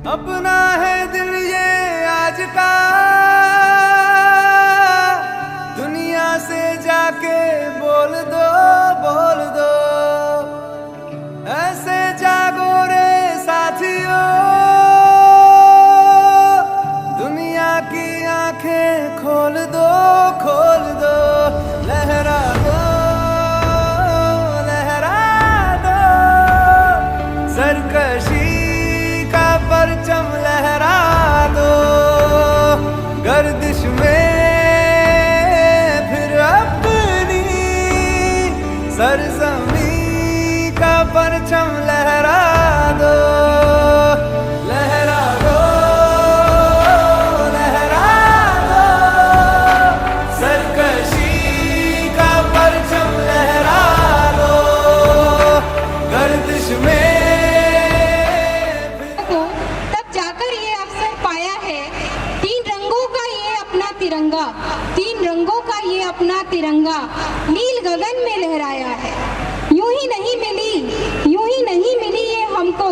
अपना है दिल ये आज का, दुनिया से जाके बोल दो, बोल दो। ऐसे जागो रे साथियों, दुनिया की आंखें खोल दो, खोल दो। लहरा दो, लहरा दो, सरकशी का परचम लहरा दो। गर्दिश में फिर अपनी सरजमी का परचम लहरा दो, लहरा दो, लहरा दो, सरकशी का परचम लहरा दो। गर्दिश में तिरंगा, तीन रंगों का ये अपना तिरंगा नील गगन में लहराया है। यूं ही नहीं मिली ये हमको,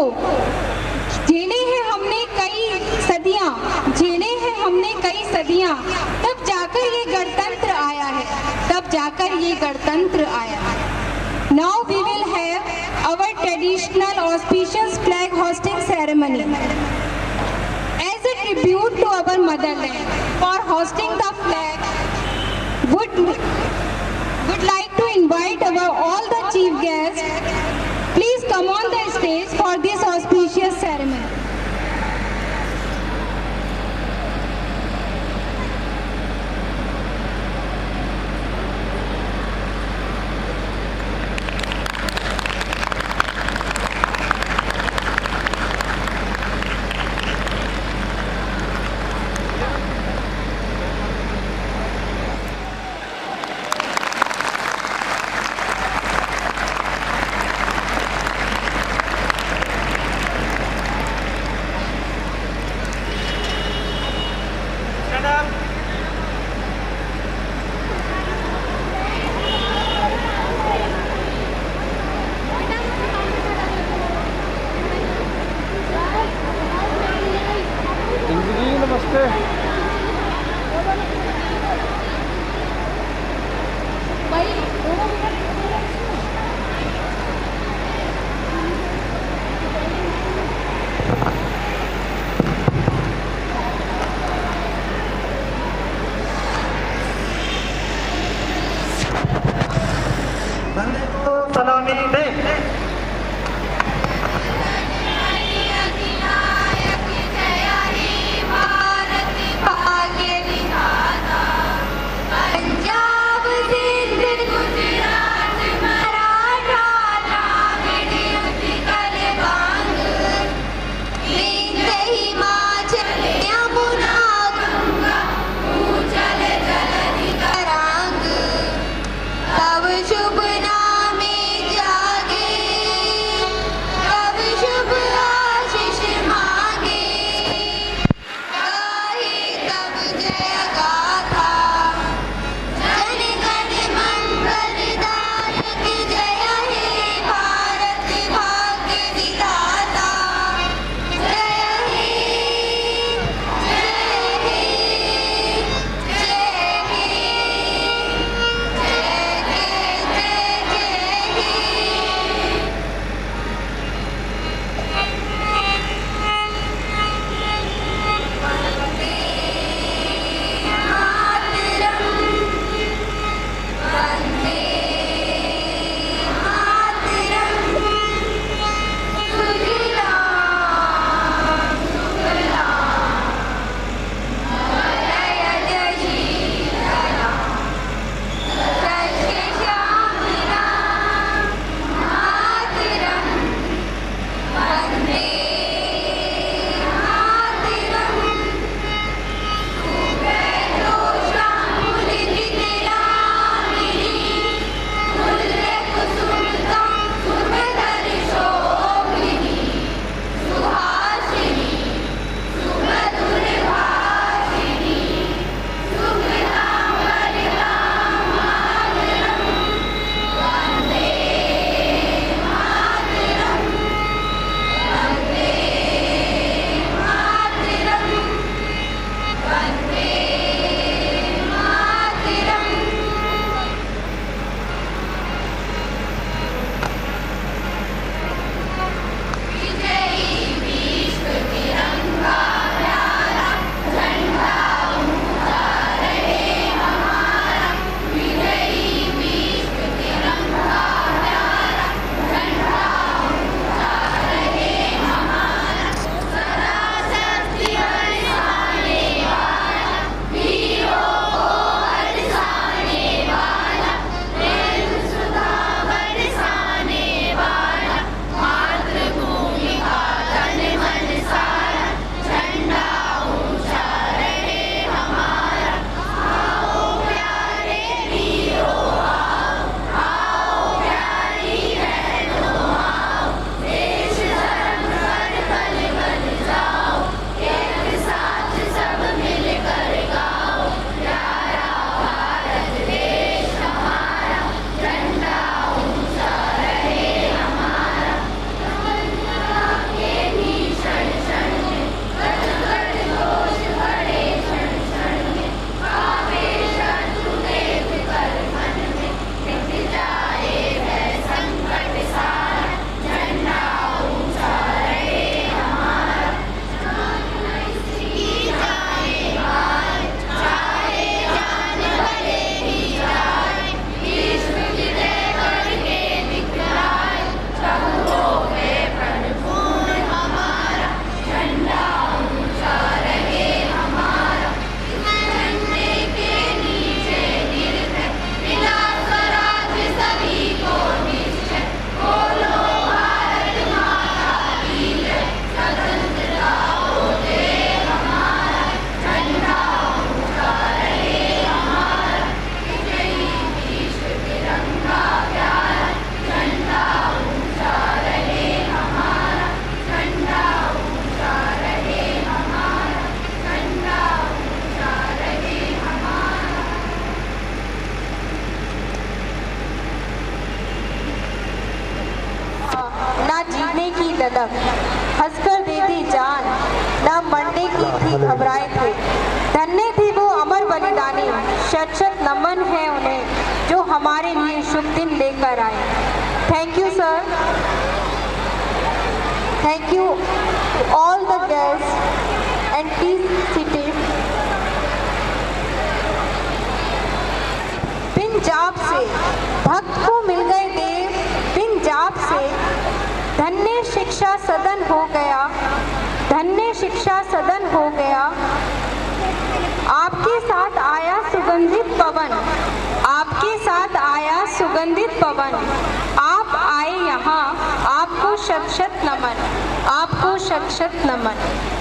झेले हैं हमने कई सदियां, झेले हैं हमने कई सदियां, तब जाकर ये गणतंत्र आया है, तब जाकर ये गणतंत्र आया है। Now we will have our traditional auspicious flag hosting ceremony. As a tribute to our motherland, for hosting the flag, would like to invite all the chief guests. Please come on the stage for this auspicious ceremony. नमस्ते। सलामी दे। शुभ नामे जागे हंसने की ललक, हंसकर दे दी जान, न मरने की थी घबराए थे। धन्य थे वो अमर बलिदानी, शत शत नमन है उन्हें जो हमारे लिए शुभ दिन लेकर आए। Thank you sir. Thank you all the guests and please sit. Punjab से भक्त को मिल गए देव, पंजाब से धन्य शिक्षा सदन हो गया, धन्य शिक्षा सदन हो गया। आपके साथ आया सुगंधित पवन, आपके साथ आया सुगंधित पवन। आप आए यहाँ, आपको शत शत नमन, आपको शत शत नमन।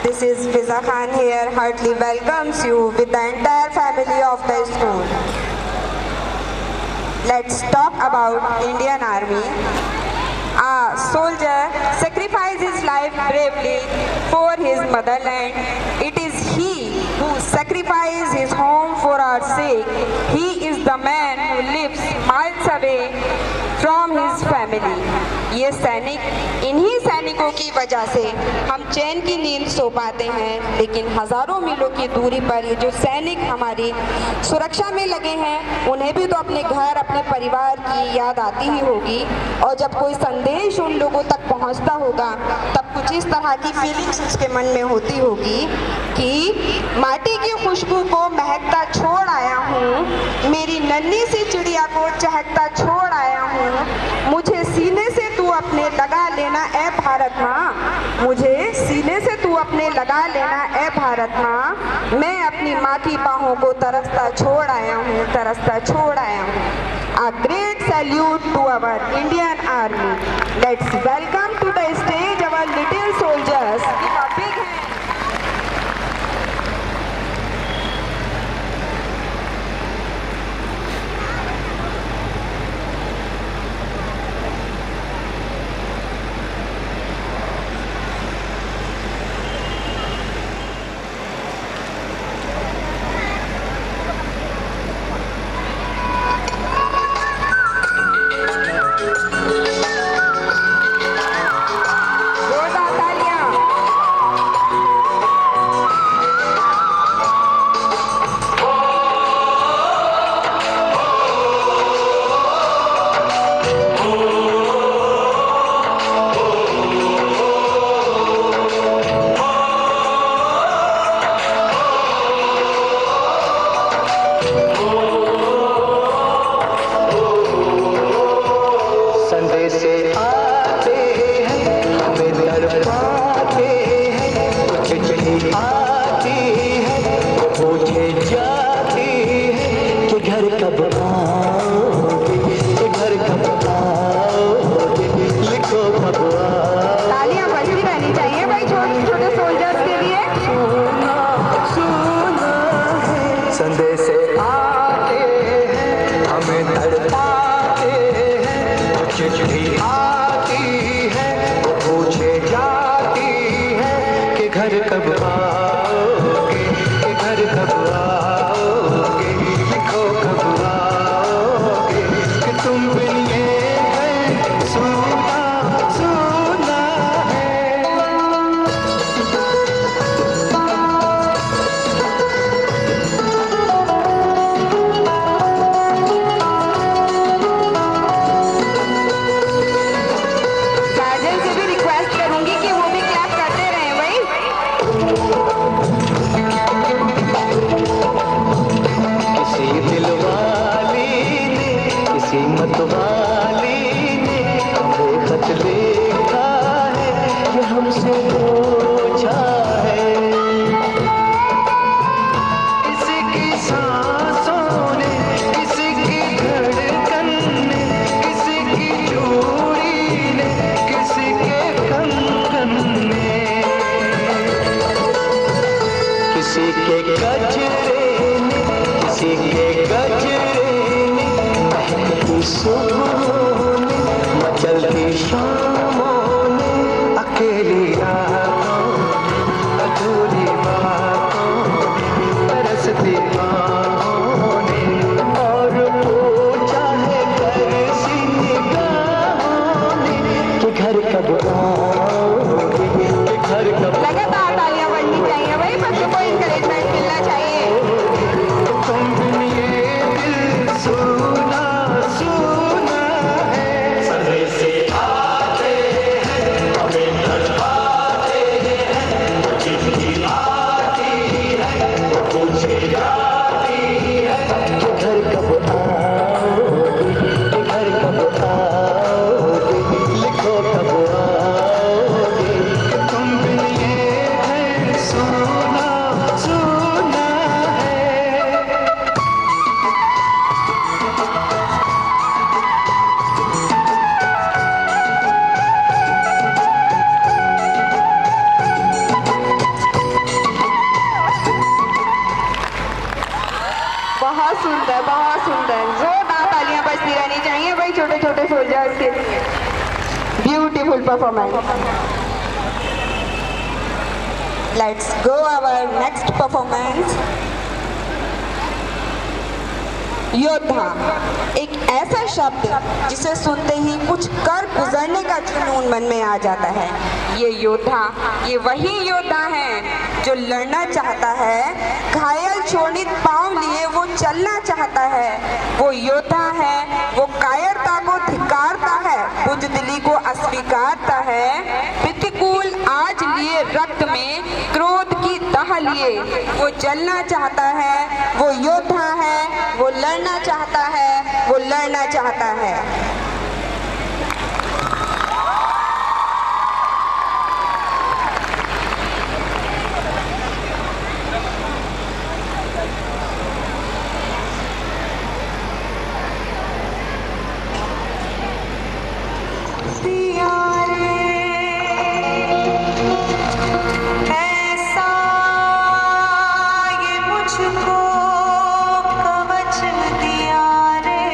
This is Fiza Khan here, heartily welcomes you with the entire family of the school. Let's talk about Indian Army. A soldier sacrificed his life bravely for his motherland. It is he who sacrificed his home for our sake. He is the man who lives miles away from his family. ये सैनिक, इन्हीं सैनिकों की वजह से हम चैन की नींद सो पाते हैं, लेकिन हजारों मीलों की दूरी पर ये जो सैनिक हमारी सुरक्षा में लगे हैं, उन्हें भी तो अपने घर, अपने परिवार की याद आती ही होगी। और जब कोई संदेश उन लोगों तक पहुंचता होगा, तब कुछ इस तरह की फीलिंग्स उसके मन में होती होगी कि माटी की खुशबू को महकता छोड़ आया हूँ, मेरी नन्ही सी चिड़िया को चहकता छोड़ आया हूँ, मुझे सीने से तू अपने लगा लेना ए भारत माँ, मुझे सीने से तू अपने लगा लेना ए भारत माँ, मैं अपनी माँ की बाहों को तरसता छोड़ आया हूँ, तरसता छोड़ आया हूँ। A great salute to our Indian Army. Let's welcome to the stage our little soldiers. Give a big hand. जोरदार हमें तड़पाते हैं। चिट्ठी आती है वो पूछे जाती है कि घर कब आओगे, कि घर कब आओगे, लिखो कब आओगे, कि तुम बिन ये घर सूना सूना है। गार्जियन से भी रिक्वेस्ट करूंगी कि वो भी क्लैप करते रहें भाई। किसी दिलवाली ने, किसी मतवाली ने हमें खत लिखा है, ये हमसे पूछा है। किसी की सांसों ने, किसी की धड़कन ने, किसी की चूड़ी ने, किसी के कंगन ने, किसी के गजरे ने, किसी के गजरे ने, महकती सुबहों ने, मचलती शामों ने, अकेली रातों, अधूरी बातों, तरसती बाहों ने, और पूछा है करसी निगाहों ने कि घर कब आओगे, कि घर कब लगातार तालियां बजनी चाहिए भाई, बच्चों को इंकरेजमेंट मिलना चाहिए। तुम बिन ये दिल सूना सूना है। सदे से आते हैं हमें तड़पाते हैं, वो चिट्ठी आती है वो पूछे जाती है कि घर कब आओगे, कि घर कब आओगे, लिखो कब आओगे, कि तुम बिन ये घर सूना सूना है। बहुत सुंदर, बहुत सुंदर, जोरदार तालियां बजती रहनी चाहिए भाई छोटे छोटे सोल्जर्स के लिए। Beautiful performance. Let's go our next performance. योद्धा एक ऐसा शब्द जिसे सुनते ही कुछ कर गुजरने का जुनून मन में आ जाता है। ये योद्धा, ये वही योद्धा है जो लड़ना चाहता है, घायल शोणित पांव लिए वो चलना चाहता है। वो योद्धा है, वो कायरता को धिक्कारता है, बुजदिली को अस्वीकारता है, प्रतिकूल आज लिए रक्त में क्रोध की दाह लिए वो जलना चाहता है। वो योद्धा है, वो लड़ना चाहता है, वो लड़ना चाहता है। ऐसा ये मुझको कवच दिया रे।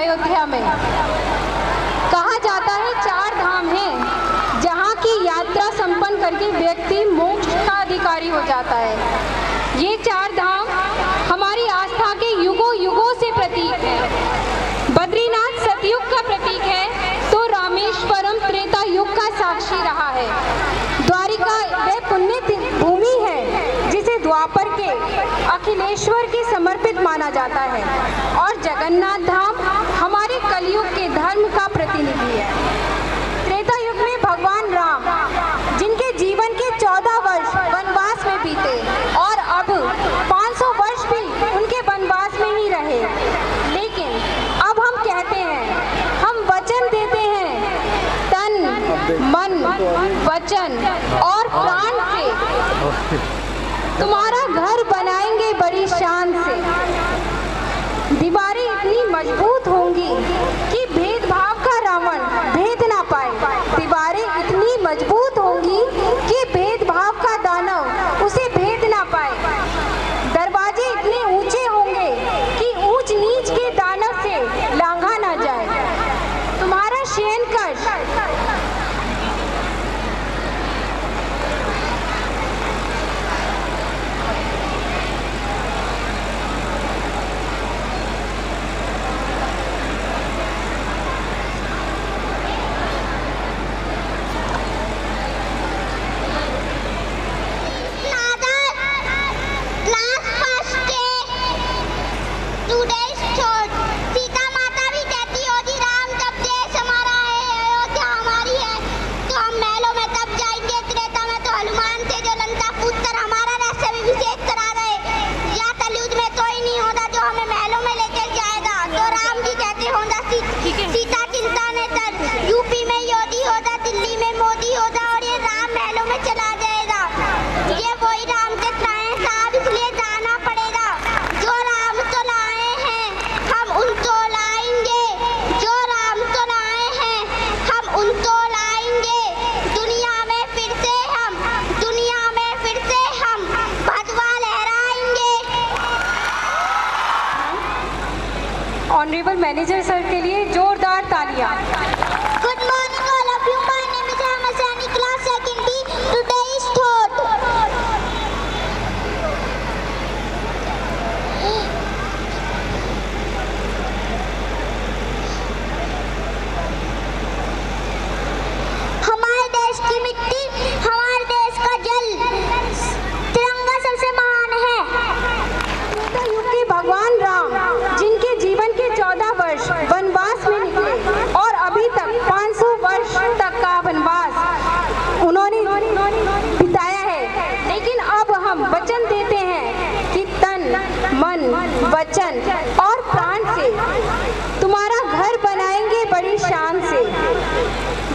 अयोध्या में। कहा जाता है 4 धाम हैं जहाँ की यात्रा संपन्न करके व्यक्ति मोक्ष का अधिकारी हो जाता है। ये 4 धाम हमारी आस्था के युगों युगों से प्रतीक है। बद्रीनाथ सतयुग का प्रतीक है तो रामेश्वरम त्रेता युग का साक्षी रहा है। द्वारिका वह पुण्य भूमि है जिसे द्वापर के अखिलेश्वर के समर्पित माना जाता है और जगन्नाथ धाम हमारे कलयुग के धर्म का प्रतिनिधि है। त्रेता युग में भगवान राम जिनके जीवन के 14 वर्ष वनवास में बीते और अब 500 वर्ष भी उनके वनवास में ही रहे, लेकिन अब हम कहते हैं, हम वचन देते हैं तन मन वचन और प्राण से तुम्हारा घर बनाएंगे बड़ी शान से। दीवारें इतनी मजबूत होंगी कि भेदभाव का रावण भेद ना पाए। दीवारें इतनी मजबूत होंगी कि भेदभाव का दानव उसे भेद ना पाए। दरवाजे इतने ऊंचे होंगे कि ऊंच नीच के दानव से लांघा ना जाए। तुम्हारा शयन कक्ष ऑनरेबल मैनेजर सर के लिए जोरदार तालियां। Good morning all of you. My name is Ahmed Sani, class 2nd B. Today's thought. हमारे देश की मिट्टी, हमारे देश का जल, तिरंगा सबसे महान है। त्रेता युग के भगवान राम जिनके जीवन के 14 वर्ष वनवास में निकले और अभी तक 500 वर्ष तक का वनवास उन्होंने बिताया है, लेकिन अब हम वचन देते हैं कि तन मन वचन और प्राण से तुम्हारा घर बनाएंगे बड़ी शान से।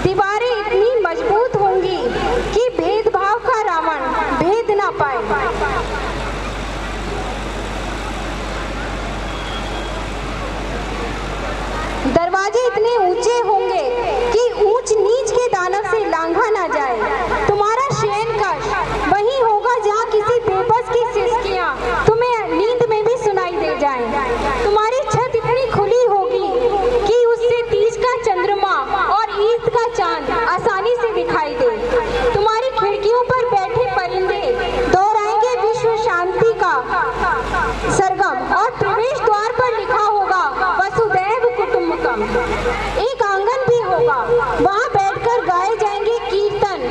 दीवारें इतनी मजबूत होंगी कि भेदभाव का रावण भेद ना पाए। दरवाजे इतने ऊंचे होंगे कि ऊंच नीच के दानव से लांघा ना जाए। तुम्हारा शयन कक्ष वहीं होगा जहाँ किसी बेबस की सिसकियां तुम्हें नींद में भी सुनाई दे जाएं। तुम्हारी छत इतनी खुली होगी कि उससे तीज का चंद्रमा और ईद का चांद आसानी से दिखाई दे। तुम्हारी खिड़कियों पर बैठे परिंदे दोहराएंगे विश्व शांति का सरगम और प्रवेश द्वार पर लिखा होगा वसुदैव कुटुंबकम। एक आंगन भी होगा, वहाँ बैठकर गाए जाएंगे कीर्तन,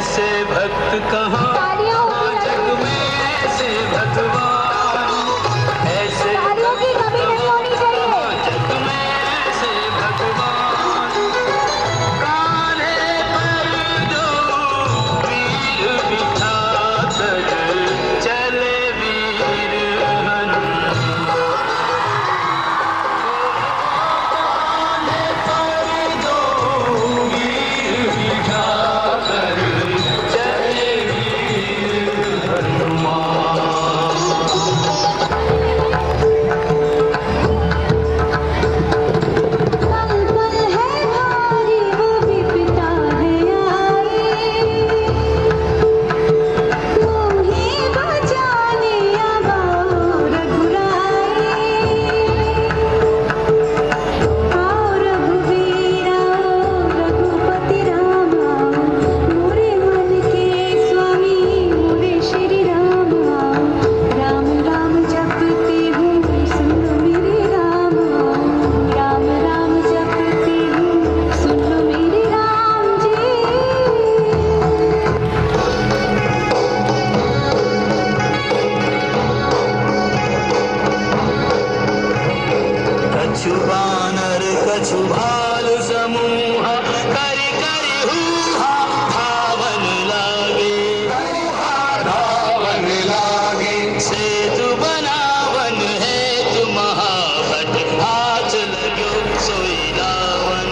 ऐसे भक्त कहाँ, तालियां होती जग में ऐसे भगवान, ऐसे तालियों की कमी नहीं होनी चाहिए। जग में ऐसे भगवान, कान्हे पर जो वीर बिठा कर चले वीर हनुमान। कान्हे पर जो वीर बिठा कर चले वीर हनुमान। पल पल है भारी वो विपदा है आई, तुम ही बचाने अब रघुराई। आओ रघुवीरा रघुपति रामा, मोरे मन के स्वामी मोरे श्री रामा। राम राम जपती हूँ सुन लो मेरे रामा, राम राम जपती हूँ सुन लो मेरे राम जी। कछु बानर कछु भालु समूह, करि करि हुहा धावन लागे। सेतु बनावन हेतु महाभट, हाथ लग्यो सोई लावन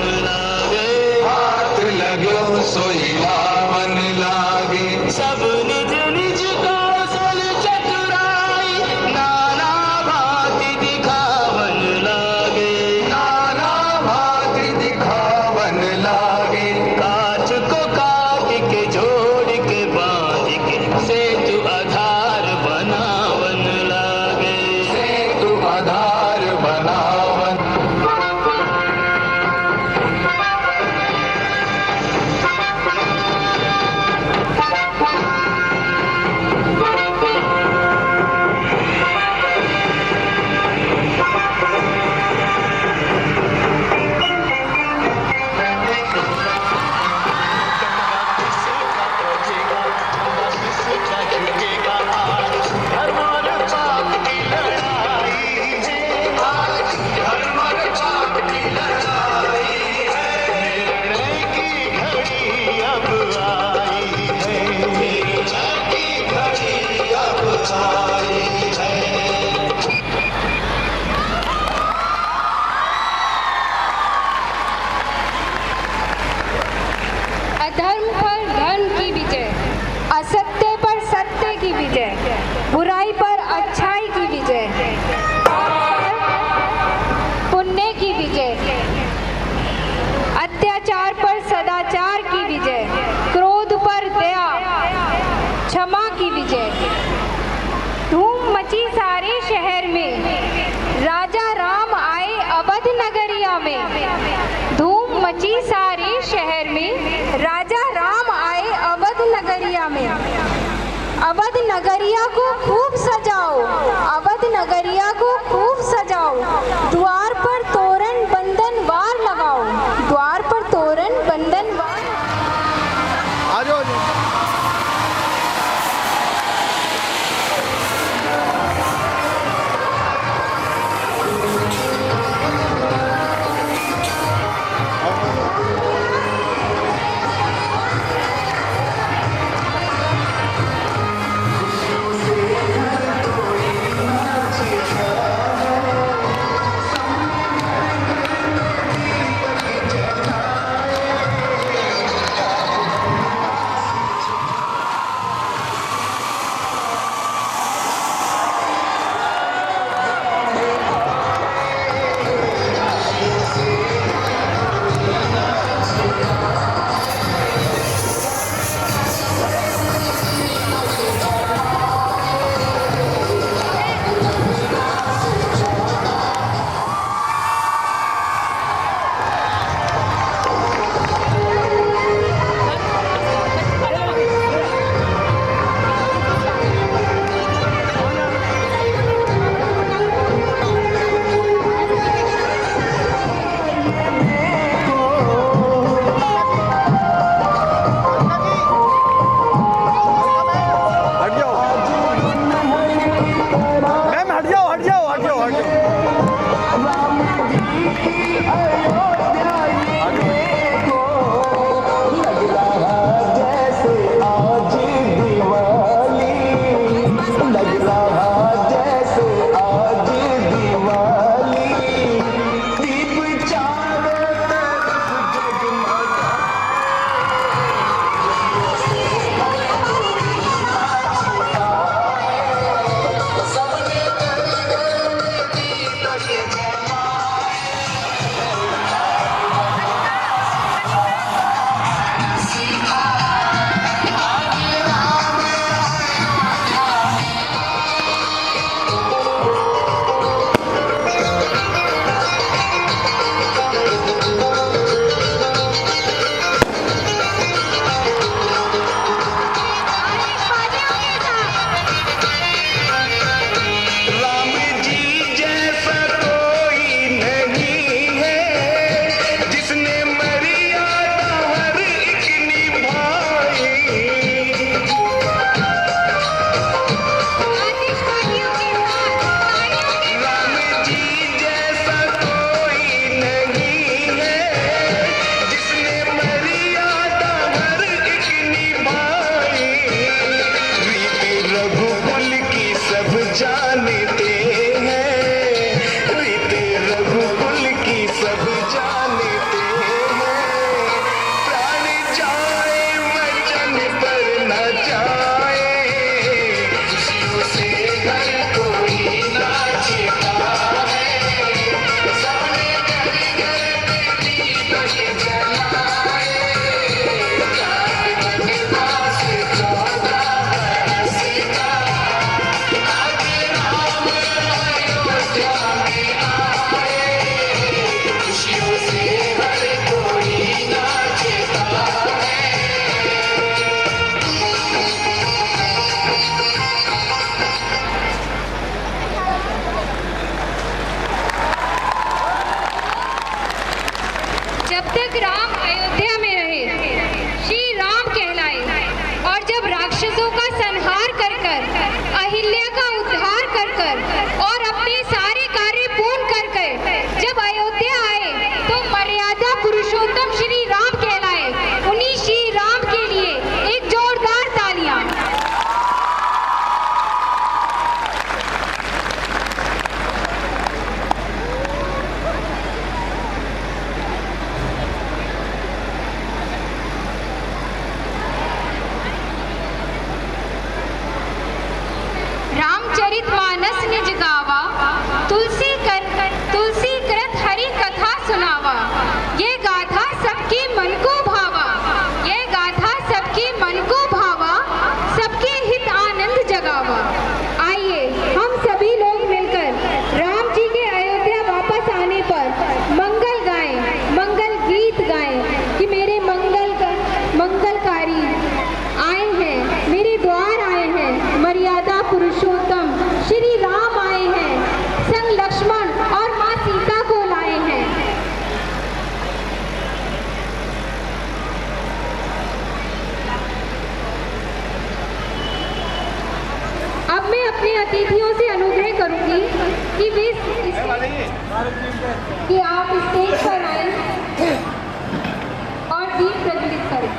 लागे। सब निज निज कौशल चतुराई, नाना भांति दिखावन लागे। काठ को काट के जोड़ के बांध के, सेतु आधार बनावन लागे। धर्म और पाप की लड़ाई है, धर्म और पाप की लड़ाई है। निर्णय की घड़ी अब आई है, निर्णय की घड़ी अब आई है। अधर्म पर धर्म की विजय, असत्य पर सत्य की विजय, बुराई पर अच्छाई की विजय, पुण्य की विजय, अत्याचार पर सदाचार की विजय, क्रोध पर दया क्षमा की विजय। धूम मची सारे शहर में, राजा राम आए अवध नगरिया में। धूम मची सारे शहर में, राजा राम आए अवध नगरिया में। अवध नगरिया को खूब सजाओ, अवध नगरिया को खूब सजाओ। द्वार पर तोरण बंधन वार लगाओ, द्वार पर तोरण बंधन वार। गावा, तुलसी कृत हरि कथा सुनावा। ये गाथा सबके मन को भावा, ये गाथा सबके मन को भावा, सबके हित आनंद जगावा। आइए हम सभी लोग मिलकर राम जी के अयोध्या वापस आने पर मंगल गाएं, मंगल गीत गाएं कि मेरे मंगलकारी आए हैं, मेरे द्वार आए हैं, मर्यादा पुरुषोत्तम श्री राम आए हैं, संग लक्ष्मण और माँ सीता को लाए हैं। अब मैं अपने अतिथियों से अनुग्रह करूंगी कि वे कि आप स्टेज पर आए और दीप प्रज्वलित करें।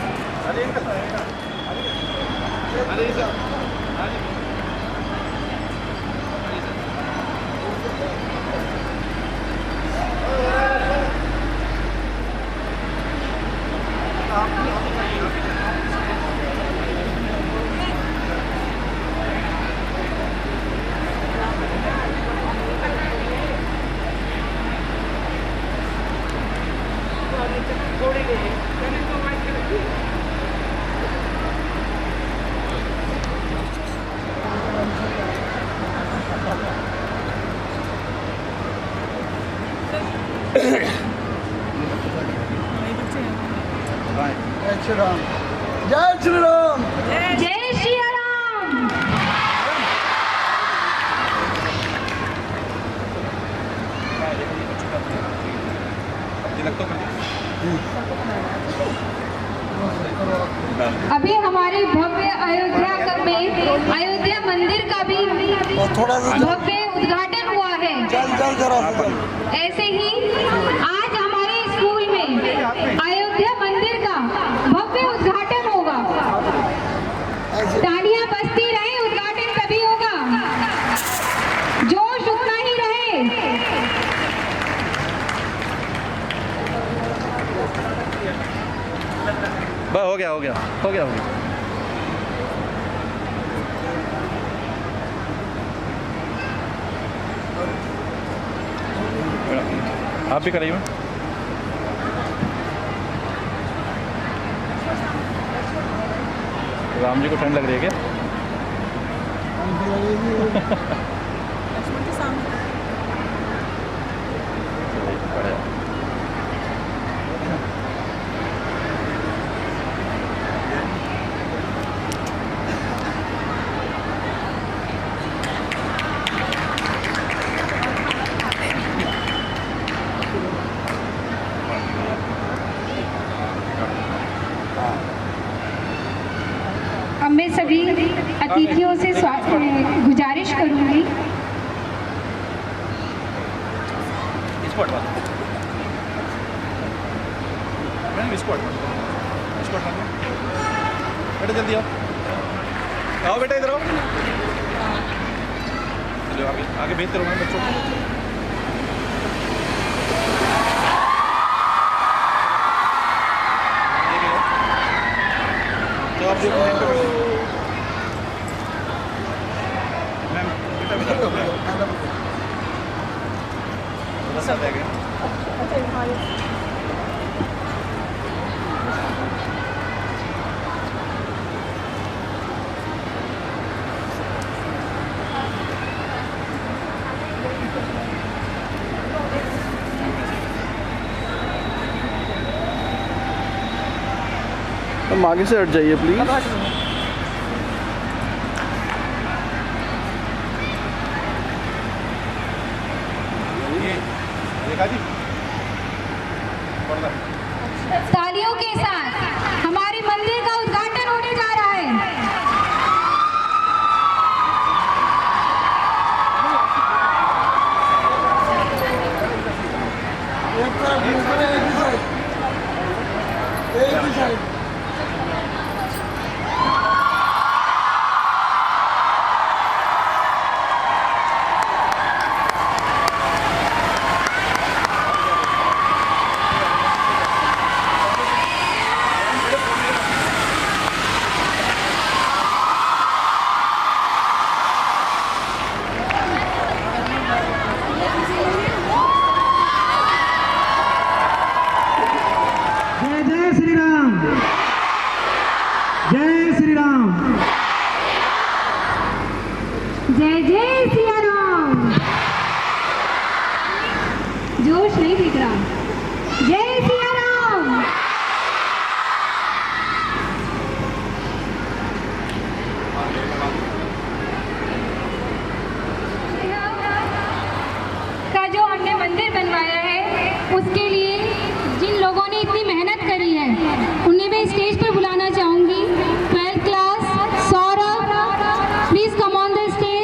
जय श्री राम, जय श्री राम। जय श्री राम। अभी हमारे भव्य अयोध्या मंदिर का भी थोड़ा सा भव्य उद्घाटन हुआ है। चल जरा ऐसे ही आज हमारे स्कूल में अयोध्या मंदिर का भव्य उद्घाटन होगा। तालियां बजती रहे, उद्घाटन तभी होगा, जोश उतना ही रहे। हो गया। आप भी कराइए। राम जी को ठंड लग रही है क्या? बढ़िया। अब मैं सभी अतिथियों से गुजारिश करूंगी बेटा जल्दी आओ बेटा, इधर आओ। चलो आगे भेजते रहो बच्चों को। तो आप देखो मैम, बेटा थोड़ा सा बैग है। हम आगे से हट जाइए प्लीज। तालियों के साथ हमारे मंदिर का उद्घाटन होने जा रहा है। एक ही साइड। जय सिया राम। जोश नहीं दिख रहा। जय सिया राम। का जो हमने मंदिर बनवाया है उसके लिए जिन लोगों ने इतनी मेहनत करी है उन्हें मैं स्टेज पर बुलाना चाहूंगी। 12th class Saurabh, please come on the stage.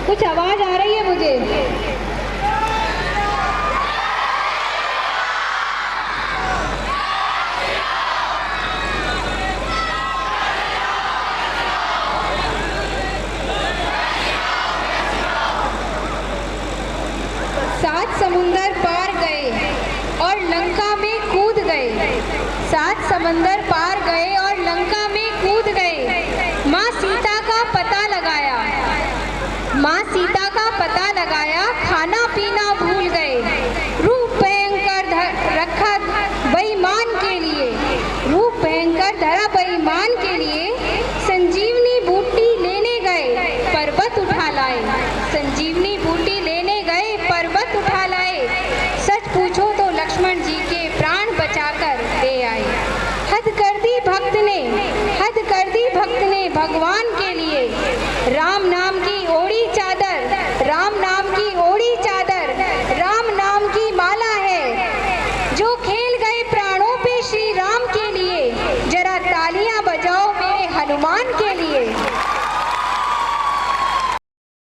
कुछ आवाज आ रही है मुझे। सात समुंदर पार गए और लंका में कूद गए। सात समंदर पार गए और लंका में कूद गए। माँ सीता का पता लगाया। माँ सीता का पता लगाया, खाना पीना भूल गए। रूप भयंकर रखा बेईमान के लिए। रूप भयंकर धरा बेईमान के लिए। संजीवनी बूटी लेने गए, पर्वत उठा लाए। संजीवनी बूटी लेने गए, पर्वत उठा लाए। सच पूछो तो लक्ष्मण जी के प्राण बचाकर दे आए। हद कर दी भक्त ने, हद कर दी भक्त ने भगवान के लिए। राम नाम की ओढ़ी चादर, राम नाम की ओढ़ी चादर, राम नाम की माला है जो